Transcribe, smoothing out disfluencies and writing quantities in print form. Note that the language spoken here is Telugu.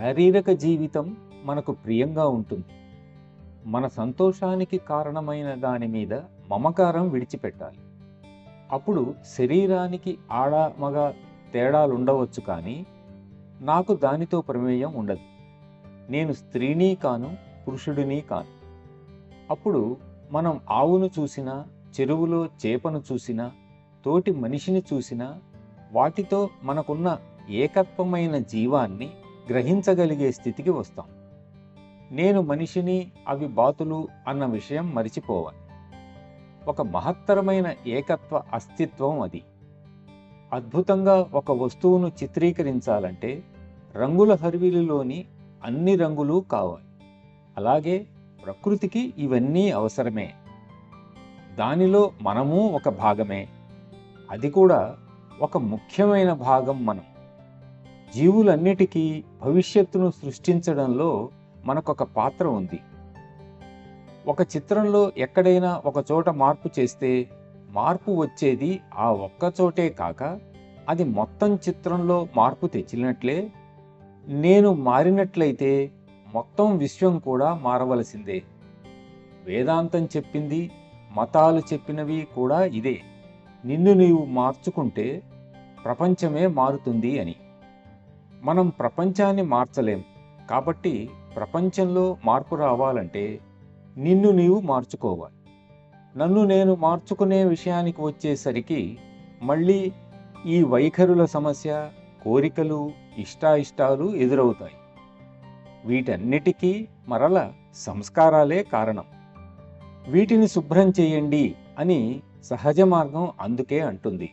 శారీరక జీవితం మనకు ప్రియంగా ఉంటుంది. మన సంతోషానికి కారణమైన దాని మీద మమకారం విడిచిపెట్టాలి. అప్పుడు శరీరానికి ఆడ మగ తేడాలుండవచ్చు, కానీ నాకు దానితో ప్రమేయం ఉండదు. నేను స్త్రీని కాను, పురుషుడిని కాను. అప్పుడు మనం ఆవును చూసినా, చెరువులో చేపను చూసినా, తోటి మనిషిని చూసినా వాటితో మనకున్న ఏకత్వమైన జీవాన్ని గ్రహించగలిగే స్థితికి వస్తాం. నేను మనిషిని, అవి బాతులు అన్న విషయం మరిచిపోవాలి. ఒక మహత్తరమైన ఏకత్వ అస్తిత్వం అది. అద్భుతంగా ఒక వస్తువును చిత్రీకరించాలంటే రంగుల హరివిలులోని అన్ని రంగులు కావాలి. అలాగే ప్రకృతికి ఇవన్నీ అవసరమే. దానిలో మనము ఒక భాగమే. అది కూడా ఒక ముఖ్యమైన భాగం మనం. జీవులన్నిటికీ భవిష్యత్తును సృష్టించడంలో మనకొక పాత్ర ఉంది. ఒక చిత్రంలో ఎక్కడైనా ఒక చోట మార్పు చేస్తే మార్పు వచ్చేది ఆ ఒక్క చోటే కాక అది మొత్తం చిత్రంలో మార్పు తెచ్చినట్లే, నేను మారినట్లయితే మొత్తం విశ్వం కూడా మారవలసిందే. వేదాంతం చెప్పింది, మతాలు చెప్పినవి కూడా ఇదే. నిన్ను నీవు మార్చుకుంటే ప్రపంచమే మారుతుంది అని. మనం ప్రపంచాన్ని మార్చలేం. కాబట్టి ప్రపంచంలో మార్పు రావాలంటే నిన్ను నీవు మార్చుకోవాలి. నన్ను నేను మార్చుకునే విషయానికి వచ్చేసరికి మళ్ళీ ఈ వైఖరుల సమస్య, కోరికలు, ఇష్టాయిష్టాలు ఎదురవుతాయి. వీటన్నిటికీ మరల సంస్కారాలే కారణం. వీటిని శుభ్రం చేయండి అని సహజ మార్గం అందుకే అంటుంది.